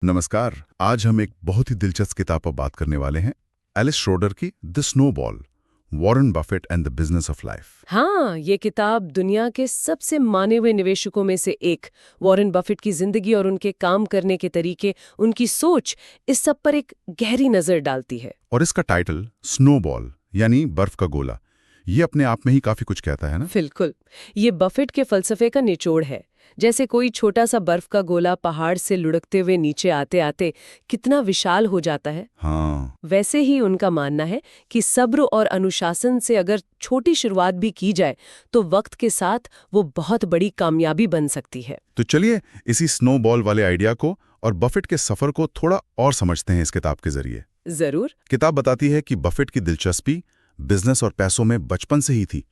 नमस्कार। आज हम एक बहुत ही दिलचस्प किताब पर बात करने वाले हैं, एलिस श्रोडर की the snowball, Warren Buffett and the business of life. हाँ, ये किताब दुनिया के सबसे माने हुए निवेशकों में से एक वॉरेन बफेट की जिंदगी और उनके काम करने के तरीके, उनकी सोच, इस सब पर एक गहरी नजर डालती है। और इसका टाइटल स्नोबॉल यानी बर्फ का गोला, ये अपने आप में ही काफी कुछ कहता है ना। बिल्कुल, ये बफेट के फलसफे का निचोड़ है। जैसे कोई छोटा सा बर्फ का गोला पहाड़ से लुढ़कते हुए नीचे आते आते कितना विशाल हो जाता है, हाँ, वैसे ही उनका मानना है कि सब्र और अनुशासन से अगर छोटी शुरुआत भी की जाए तो वक्त के साथ वो बहुत बड़ी कामयाबी बन सकती है। तो चलिए इसी स्नोबॉल वाले आइडिया को और बफेट के सफर को थोड़ा और समझते हैं इस किताब के जरिए। जरूर। किताब बताती है कि बफेट की दिलचस्पी बिजनेस और पैसों में बचपन से ही थी।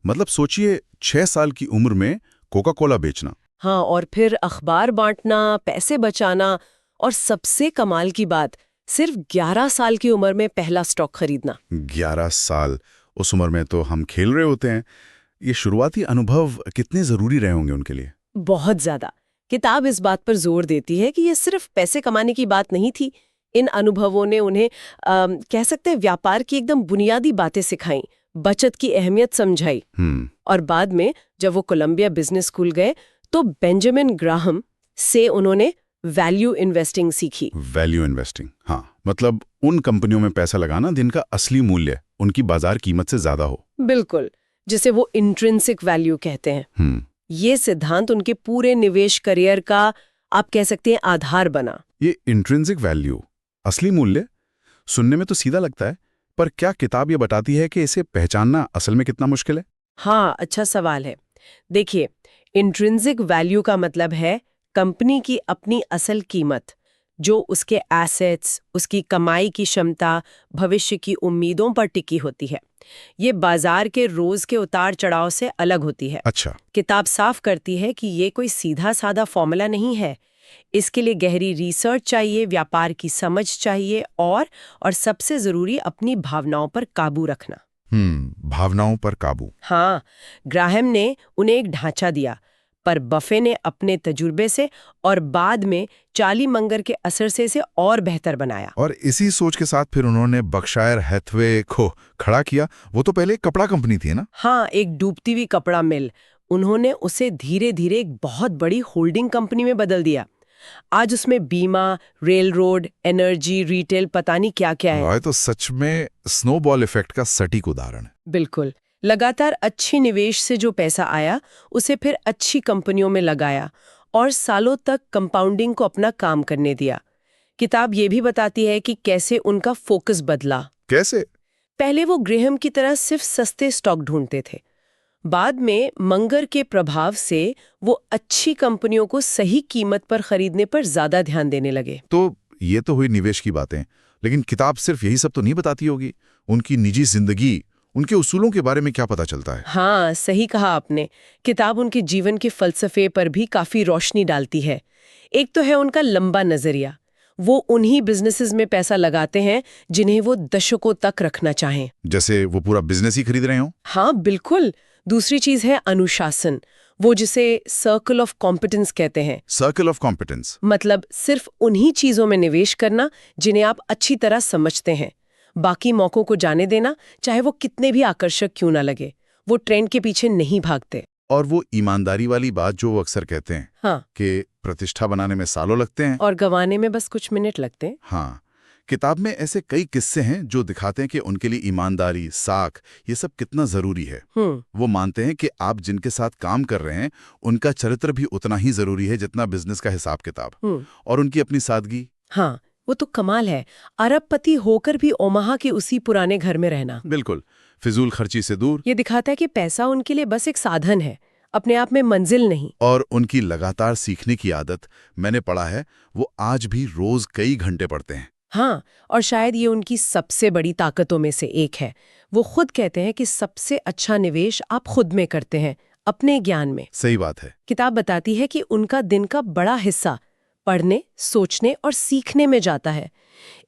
मतलब सोचिए 6 साल की उम्र में कोका कोला बेचना। हाँ, और फिर अखबार बांटना, पैसे बचाना, और सबसे कमाल की बात, सिर्फ 11 साल की उम्र में पहला स्टॉक खरीदना। 11 साल, उस उम्र में तो हम खेल रहे होते हैं। ये शुरुआती अनुभव कितने जरूरी रहे होंगे उनके लिए। बहुत ज्यादा। किताब इस बात पर जोर देती है कि ये सिर्फ पैसे कमाने की बात नहीं थी। इन अनुभवों ने उन्हें कह सकते हैं व्यापार की एकदम बुनियादी बातें सिखाई, बचत की अहमियत समझाई। और बाद में जब वो कोलंबिया बिजनेस स्कूल गए तो बेंजामिन ग्राहम से उन्होंने वैल्यू इन्वेस्टिंग सीखी। वैल्यू इन्वेस्टिंग, हाँ, मतलब उन कंपनियों में पैसा लगाना जिनका असली मूल्य उनकी बाजार कीमत से ज्यादा हो। बिल्कुल, जिसे वो इंट्रिंसिक वैल्यू कहते हैं। ये सिद्धांत उनके पूरे निवेश करियर का, आप कह सकते हैं, आधार बना। ये इंट्रिंसिक वैल्यू, असली मूल्य, सुनने में तो सीधा लगता है, पर क्या किताब ये बताती है कि इसे पहचानना असल में कितना मुश्किल है? हाँ, अच्छा सवाल है। देखिए, इंट्रिंसिक वैल्यू का मतलब है कंपनी की अपनी असल कीमत, जो उसके एसेट्स, उसकी कमाई की क्षमता, भविष्य की उम्मीदों पर टिकी होती है। ये बाजार के रोज के उतार चढ़ाव से अलग होती है। अच्छा। किताब साफ करती है कि ये कोई सीधा साधा फॉर्मूला नहीं है। इसके लिए गहरी रिसर्च चाहिए, व्यापार की समझ चाहिए, और सबसे जरूरी अपनी भावनाओं पर काबू रखना। भावनाओं पर काबू। हाँ, ग्राहम ने उन्हें एक ढांचा दिया, पर बफे ने अपने तजुर्बे से और बाद में चार्ली मंगर के असर से इसे और बेहतर बनाया। और इसी सोच के साथ फिर उन्होंने बर्कशायर हैथवे को खड़ा किया। वो तो पहले एक कपड़ा कंपनी थी ना। हाँ, एक डूबती हुई कपड़ा मिल। उन्होंने उसे धीरे धीरे एक बहुत बड़ी होल्डिंग कंपनी में बदल दिया। आज उसमें बीमा, रेल रोड, एनर्जी, रिटेल, पता नहीं क्या क्या है। तो सच में स्नोबॉल इफेक्ट का सटीक उदाहरण है। बिल्कुल, लगातार अच्छी निवेश से जो पैसा आया उसे फिर अच्छी कंपनियों में लगाया और सालों तक कंपाउंडिंग को अपना काम करने दिया। किताब ये भी बताती है कि कैसे उनका फोकस बदला। कैसे? पहले वो ग्रेहम की तरह सिर्फ सस्ते स्टॉक ढूंढते थे। बाद में मंगर के प्रभाव से वो अच्छी कंपनियों को सही कीमत पर खरीदने पर ज्यादा ध्यान देने लगे। तो ये तो हुई निवेश की बातें, लेकिन किताब सिर्फ यही सब तो नहीं बताती होगी। उनकी निजी जिंदगी, उनके उसूलों के बारे में क्या पता चलता है? हाँ, सही कहा आपने। किताब उनके जीवन के फलसफे पर भी काफी रोशनी डालती है। एक तो है उनका लंबा नजरिया। वो उन्हीं बिजनेसेस में पैसा लगाते हैं जिन्हें वो दशकों तक रखना चाहें। जैसे वो पूरा बिजनेस ही खरीद रहे हो। हाँ, बिल्कुल। दूसरी चीज है अनुशासन, वो जिसे सर्कल ऑफ कॉम्पिटेंस कहते हैं। सर्कल ऑफ कॉम्पिटेंस मतलब सिर्फ उन्हीं चीजों में निवेश करना जिन्हें आप अच्छी तरह समझते हैं। बाकी मौकों को जाने देना, चाहे वो कितने भी आकर्षक क्यों ना लगे। वो ट्रेंड के पीछे नहीं भागते। और वो ईमानदारी वाली बात जो वो अक्सर कहते हैं, हाँ, कि प्रतिष्ठा बनाने में सालों लगते हैं और गंवाने में बस कुछ मिनट लगते हैं। हाँ, किताब में ऐसे कई किस्से हैं जो दिखाते हैं कि उनके लिए ईमानदारी, साख, ये सब कितना जरूरी है। वो मानते हैं कि आप जिनके साथ काम कर रहे हैं उनका चरित्र भी उतना ही जरूरी है जितना बिजनेस का हिसाब किताब। और उनकी अपनी सादगी। हाँ, वो तो कमाल है। अरबपति होकर भी ओमाहा के उसी पुराने घर में रहना। बिल्कुल, फिजूल खर्ची से दूर। ये दिखाता है कि पैसा उनके लिए बस एक साधन है, अपने आप में मंजिल नहीं। और उनकी लगातार सीखने की आदत, मैंने पढ़ा है वो आज भी रोज कई घंटे पढ़ते हैं। हाँ, और शायद ये उनकी सबसे बड़ी ताकतों में से एक है। वो खुद कहते हैं कि सबसे अच्छा निवेश आप खुद में करते हैं, अपने ज्ञान में। सही बात है। किताब बताती है कि उनका दिन का बड़ा हिस्सा पढ़ने, सोचने और सीखने में जाता है।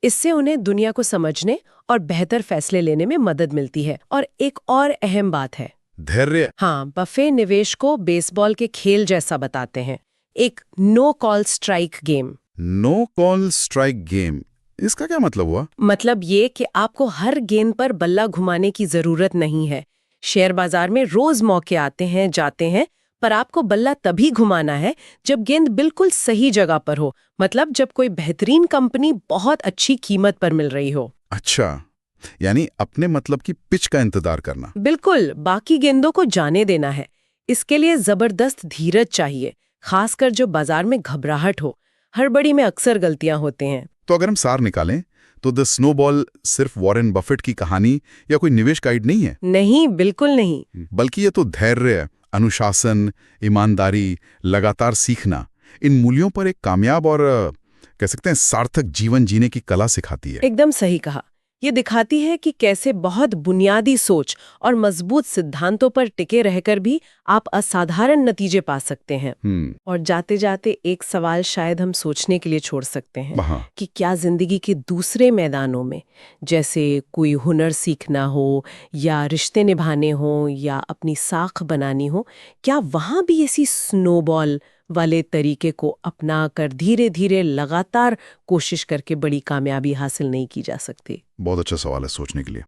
इससे उन्हें दुनिया को समझने और बेहतर फैसले लेने में मदद मिलती है। और एक और अहम बात है, धैर्य। हाँ, बफे निवेश को बेसबॉल के खेल जैसा बताते हैं, एक no call strike game. No call strike game, इसका क्या मतलब हुआ? मतलब ये कि आपको हर गेंद पर बल्ला घुमाने की जरूरत नहीं है। शेयर बाजार में रोज मौके आते हैं जाते हैं, पर आपको बल्ला तभी घुमाना है जब गेंद बिल्कुल सही जगह पर हो, मतलब जब कोई बेहतरीन कंपनी बहुत अच्छी कीमत पर मिल रही हो। अच्छा, यानी अपने मतलब की पिच का इंतजार करना। बिल्कुल, बाकी गेंदों को जाने देना है। इसके लिए जबरदस्त धीरज चाहिए, खासकर जो बाजार में घबराहट हो। हड़बड़ी में अक्सर गलतियां होते हैं। तो अगर हम सार निकालें तो द स्नोबॉल सिर्फ वॉरेन बफेट की कहानी या कोई निवेश गाइड नहीं है। नहीं, बिल्कुल नहीं। बल्कि ये तो धैर्य, अनुशासन, ईमानदारी, लगातार सीखना, इन मूल्यों पर एक कामयाब और कह सकते हैं सार्थक जीवन जीने की कला सिखाती है। एकदम सही कहा। ये दिखाती है कि कैसे बहुत बुनियादी सोच और मजबूत सिद्धांतों पर टिके रहकर भी आप असाधारण नतीजे पा सकते हैं। और जाते जाते एक सवाल शायद हम सोचने के लिए छोड़ सकते हैं कि क्या जिंदगी के दूसरे मैदानों में, जैसे कोई हुनर सीखना हो या रिश्ते निभाने हो या अपनी साख बनानी हो, क्या वहां भी इसी स्नोबॉल वाले तरीके को अपना कर धीरे धीरे लगातार कोशिश करके बड़ी कामयाबी हासिल नहीं की जा सकती? बहुत अच्छा सवाल है सोचने के लिए।